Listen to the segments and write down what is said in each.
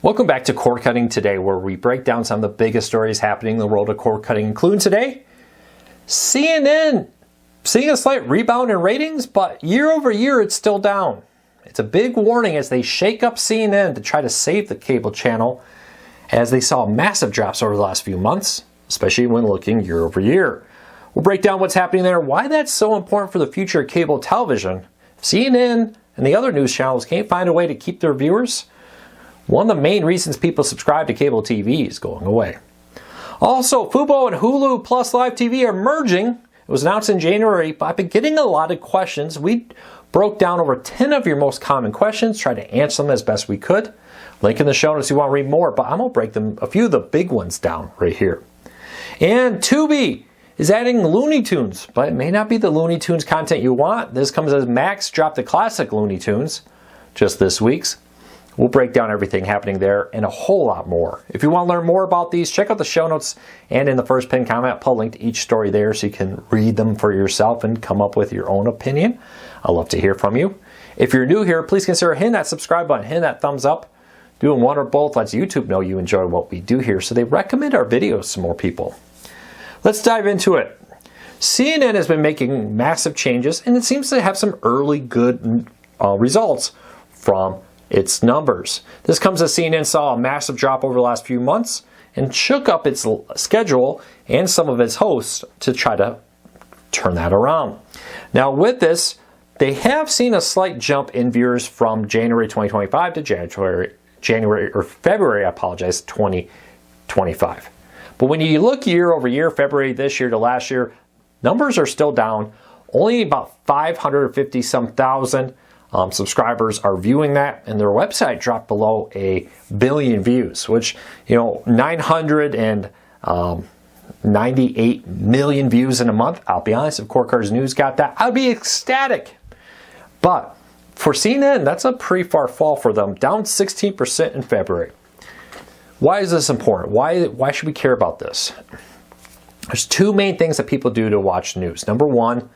Welcome back to Cord Cutting Today, where we break down some of the biggest stories happening in the world of cord cutting, including today, CNN seeing a slight rebound in ratings, but year over year it's still down. It's a big warning as they shake up CNN to try to save the cable channel, as they saw massive drops over the last few months, especially when looking year over year. We'll break down what's happening there, why that's so important for the future of cable television. CNN and the other news channels can't find a way to keep their viewers. One of the main reasons people subscribe to cable TV is going away. Also, Fubo and Hulu plus live TV are merging. It was announced in January, but I've been getting a lot of questions. We broke down over 10 of your most common questions, tried to answer them as best we could. Link in the show notes if you want to read more, but I'm going to break them, a few of the big ones down right here. And Tubi is adding Looney Tunes, but it may not be the Looney Tunes content you want. This comes as Max dropped the classic Looney Tunes just this week. We'll break down everything happening there and a whole lot more. If you want to learn more about these, check out the show notes and in the first pinned comment, I'll link to each story there so you can read them for yourself and come up with your own opinion. I'd love to hear from you. If you're new here, please consider hitting that subscribe button, hitting that thumbs up. Doing one or both lets YouTube know you enjoy what we do here, so they recommend our videos to more people. Let's dive into it. CNN has been making massive changes, and it seems to have some early good results from its numbers. This comes as CNN saw a massive drop over the last few months and shook up its schedule and some of its hosts to try to turn that around. Now with this, they have seen a slight jump in viewers from January 2025 to February 2025. But when you look year over year, February this year to last year, numbers are still down. Only about 550 some thousand subscribers are viewing that, and their website dropped below 1 billion views, which, 998 million views in a month. I'll be honest, if Cord Cutters News got that, I'd be ecstatic. But for CNN, that's a pretty far fall for them, down 16% in February. Why is this important? Why should we care about this? There's two main things that people do to watch news. Number one,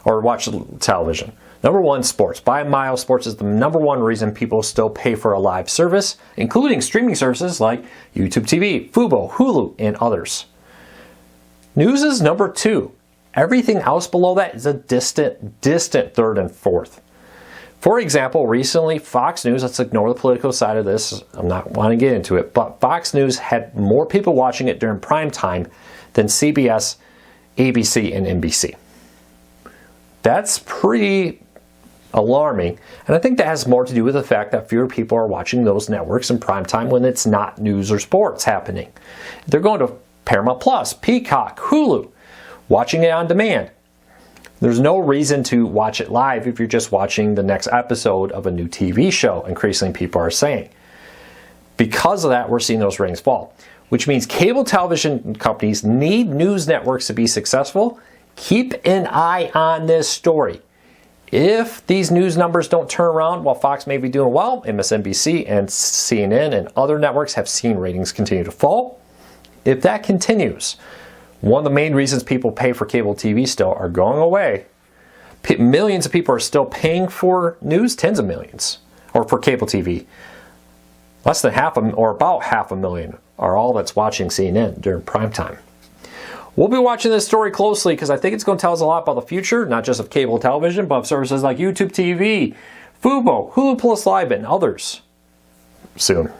or watch television. Number one, sports. By a mile, sports is the number one reason people still pay for a live service, including streaming services like YouTube TV, Fubo, Hulu, and others. News is number two. Everything else below that is a distant third and fourth. For example, recently, Fox News, let's ignore the political side of this, I'm not wanting to get into it, but Fox News had more people watching it during prime time than CBS, ABC, and NBC. That's pretty alarming, and I think that has more to do with the fact that fewer people are watching those networks in prime time when it's not news or sports happening. They're going to Paramount Plus, Peacock, Hulu, watching it on demand. There's no reason to watch it live if you're just watching the next episode of a new TV show, increasingly people are saying. Because of that, we're seeing those ratings fall, which means cable television companies need news networks to be successful. Keep an eye on this story. If these news numbers don't turn around while Fox may be doing well, MSNBC and CNN and other networks have seen ratings continue to fall. If that continues, one of the main reasons people pay for cable TV still are going away. Millions of people are still paying for news, tens of millions, or for cable TV. Less than about half a million are all that's watching CNN during prime time. We'll be watching this story closely because I think it's going to tell us a lot about the future, not just of cable television, but of services like YouTube TV, Fubo, Hulu Plus Live, and others soon.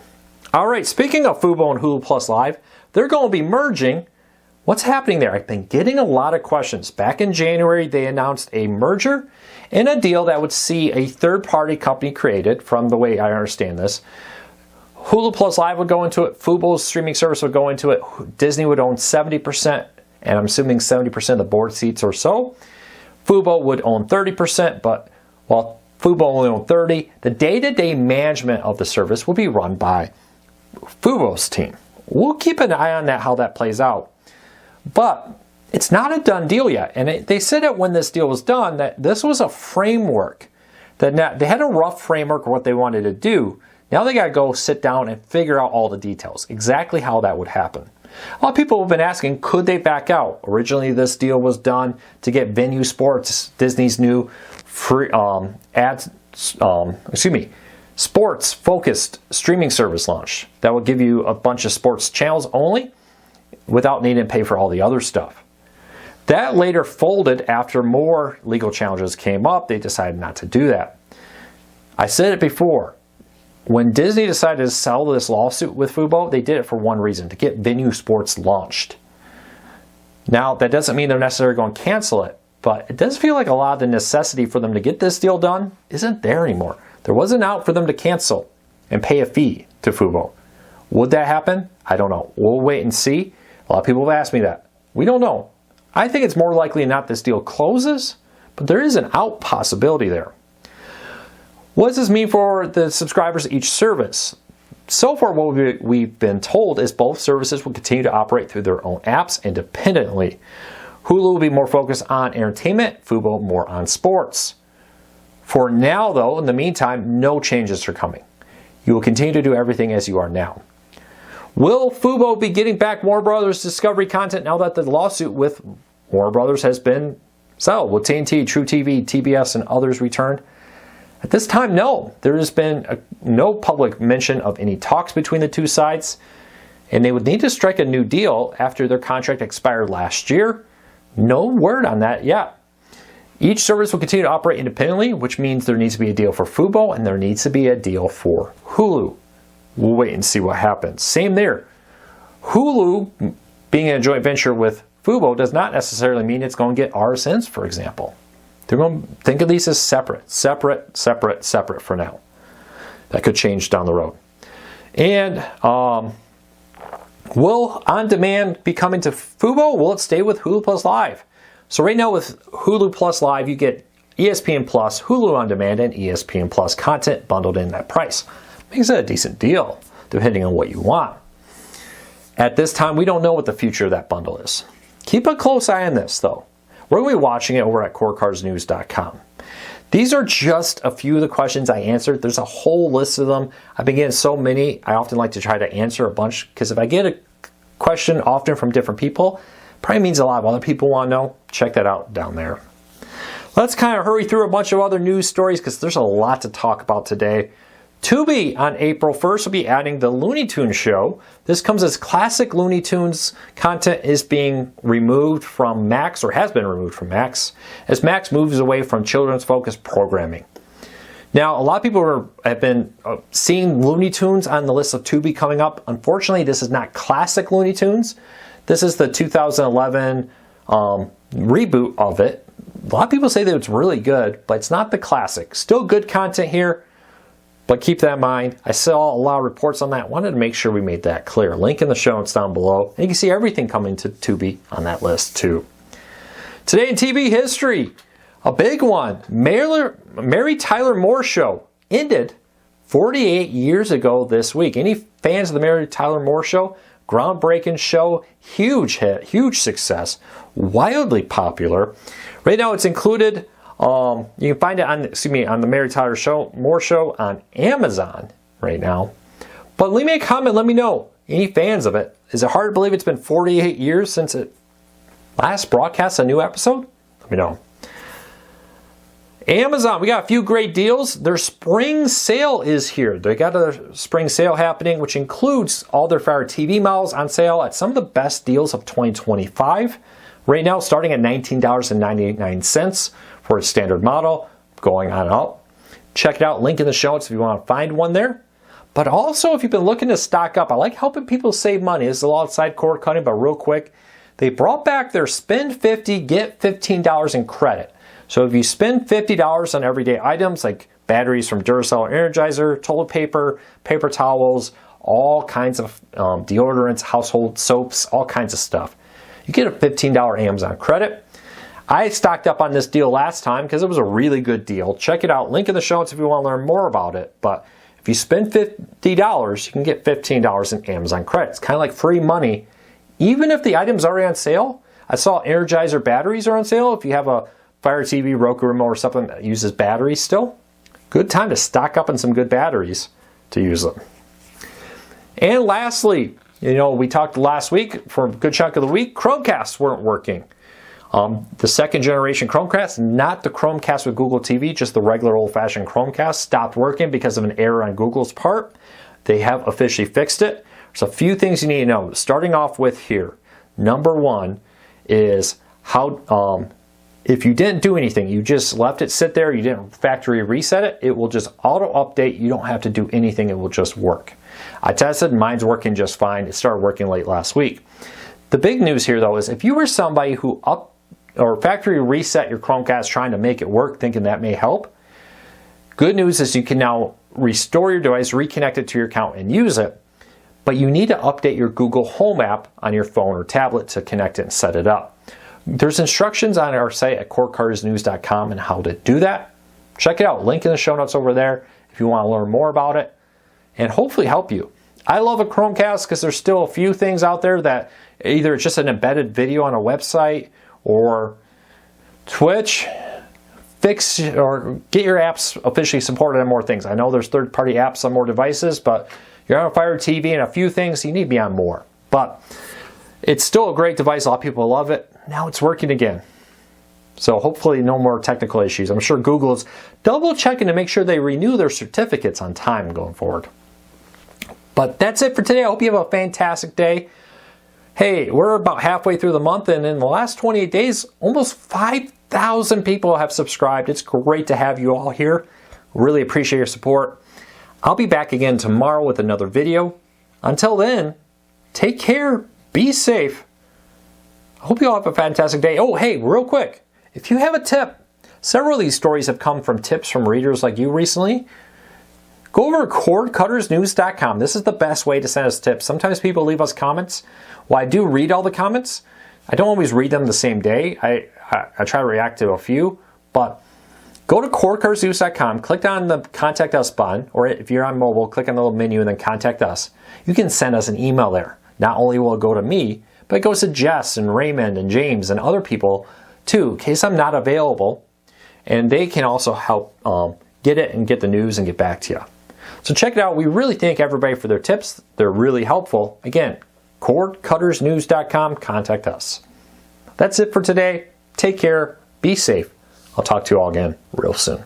All right, speaking of Fubo and Hulu Plus Live, they're going to be merging. What's happening there? I've been getting a lot of questions. Back in January, they announced a merger and a deal that would see a third-party company created, from the way I understand this. Hulu Plus Live would go into it, Fubo's streaming service would go into it, Disney would own 70%, and I'm assuming 70% of the board seats or so. Fubo would own 30%, but while Fubo only owned 30%, the day-to-day management of the service will be run by Fubo's team. We'll keep an eye on that, how that plays out. But it's not a done deal yet. And they said it when this deal was done that this was a framework. That they had a rough framework of what they wanted to do. Now they got to go sit down and figure out all the details, exactly how that would happen. A lot of people have been asking, could they back out? Originally, this deal was done to get Venue Sports, Disney's new free sports-focused streaming service launched that will give you a bunch of sports channels only without needing to pay for all the other stuff. That later folded after more legal challenges came up. They decided not to do that. I said it before. When Disney decided to settle this lawsuit with Fubo, they did it for one reason, to get Venue Sports launched. Now, that doesn't mean they're necessarily going to cancel it, but it does feel like a lot of the necessity for them to get this deal done isn't there anymore. There wasn't out for them to cancel and pay a fee to Fubo. Would that happen? I don't know. We'll wait and see. A lot of people have asked me that. We don't know. I think it's more likely not this deal closes, but there is an out possibility there. What does this mean for the subscribers of each service? So far, what we've been told is both services will continue to operate through their own apps independently. Hulu will be more focused on entertainment, Fubo more on sports. For now, though, in the meantime, no changes are coming. You will continue to do everything as you are now. Will Fubo be getting back Warner Brothers Discovery content now that the lawsuit with Warner Brothers has been settled? Will TNT, True TV, TBS, and others return? At this time, no. There has been no public mention of any talks between the two sides, and they would need to strike a new deal after their contract expired last year. No word on that yet. Each service will continue to operate independently, which means there needs to be a deal for Fubo and there needs to be a deal for Hulu. We'll wait and see what happens. Same there. Hulu, being in a joint venture with Fubo, does not necessarily mean it's going to get RSNs, for example. They're going to think of these as separate for now. That could change down the road. And will On Demand be coming to Fubo? Will it stay with Hulu Plus Live? So right now with Hulu Plus Live, you get ESPN Plus, Hulu On Demand, and ESPN Plus content bundled in that price. Makes it a decent deal, depending on what you want. At this time, we don't know what the future of that bundle is. Keep a close eye on this, though. We're going to be watching it over at CoreCarsNews.com. These are just a few of the questions I answered. There's a whole list of them. I've been getting so many, I often like to try to answer a bunch, because if I get a question often from different people, it probably means a lot of other people want to know. Check that out down there. Let's kind of hurry through a bunch of other news stories, because there's a lot to talk about today. Tubi on April 1st will be adding the Looney Tunes show. This comes as classic Looney Tunes content is being removed from Max, or has been removed from Max, as Max moves away from children's-focused programming. Now, a lot of people have been seeing Looney Tunes on the list of Tubi coming up. Unfortunately, this is not classic Looney Tunes. This is the 2011 reboot of it. A lot of people say that it's really good, but it's not the classic. Still good content here. But keep that in mind. I saw a lot of reports on that. Wanted to make sure we made that clear. Link in the show notes down below. And you can see everything coming to Tubi on that list too. Today in TV history, a big one. Mary Tyler Moore Show ended 48 years ago this week. Any fans of the Mary Tyler Moore Show? Groundbreaking show, huge hit, huge success, wildly popular. Right now it's included. You can find it on the Mary Tyler Moore Show on Amazon right now. But leave me a comment, let me know. Any fans of it? Is it hard to believe it's been 48 years since it last broadcast a new episode? Let me know. Amazon, we got a few great deals. Their spring sale is here. They got a spring sale happening, which includes all their Fire TV models on sale at some of the best deals of 2025. Right now, starting at $19.99 for a standard model, going on up. Check it out, link in the show notes if you want to find one there. But also, if you've been looking to stock up, I like helping people save money. This is a lot of side cord cutting, but real quick, they brought back their spend $50, get $15 in credit. So if you spend $50 on everyday items like batteries from Duracell or Energizer, toilet paper, paper towels, all kinds of deodorants, household soaps, all kinds of stuff, you get a $15 Amazon credit. I stocked up on this deal last time because it was a really good deal. Check it out. Link in the show notes if you want to learn more about it. But if you spend $50, you can get $15 in Amazon credits. Kind of like free money. Even if the item's already on sale. I saw Energizer batteries are on sale. If you have a Fire TV, Roku remote, or something that uses batteries still, good time to stock up on some good batteries to use them. And lastly, we talked last week for a good chunk of the week, Chromecasts weren't working. The second generation Chromecast, not the Chromecast with Google TV, just the regular old-fashioned Chromecast, stopped working because of an error on Google's part. They have officially fixed it. There's a few things you need to know. Starting off with here, number one is how if you didn't do anything, you just left it sit there, you didn't factory reset it, it will just auto-update. You don't have to do anything, it will just work. I tested, mine's working just fine. It started working late last week. The big news here though is if you were somebody who factory reset your Chromecast trying to make it work, thinking that may help, good news is you can now restore your device, reconnect it to your account and use it, but you need to update your Google Home app on your phone or tablet to connect it and set it up. There's instructions on our site at corecardsnews.com on how to do that. Check it out. Link in the show notes over there if you want to learn more about it and hopefully help you. I love a Chromecast because there's still a few things out there that either it's just an embedded video on a website or Twitch. Fix or get your apps officially supported on more things. I know there's third-party apps on more devices, but you're on a Fire TV and a few things, you need to be on more. But it's still a great device. A lot of people love it. Now it's working again. So hopefully no more technical issues. I'm sure Google is double checking to make sure they renew their certificates on time going forward. But that's it for today. I hope you have a fantastic day. Hey, we're about halfway through the month, and in the last 28 days, almost 5,000 people have subscribed. It's great to have you all here. Really appreciate your support. I'll be back again tomorrow with another video. Until then, take care, be safe. I hope you all have a fantastic day. Oh, hey, real quick, if you have a tip, several of these stories have come from tips from readers like you recently. Go over to cordcuttersnews.com. This is the best way to send us tips. Sometimes people leave us comments. While I do read all the comments, I don't always read them the same day. I try to react to a few, but go to cordcuttersnews.com, click on the Contact Us button, or if you're on mobile, click on the little menu and then Contact Us. You can send us an email there. Not only will it go to me, but it goes to Jess and Raymond and James and other people too, in case I'm not available, and they can also help get it and get the news and get back to you. So check it out. We really thank everybody for their tips. They're really helpful. Again, cordcuttersnews.com, contact us. That's it for today. Take care. Be safe. I'll talk to you all again real soon.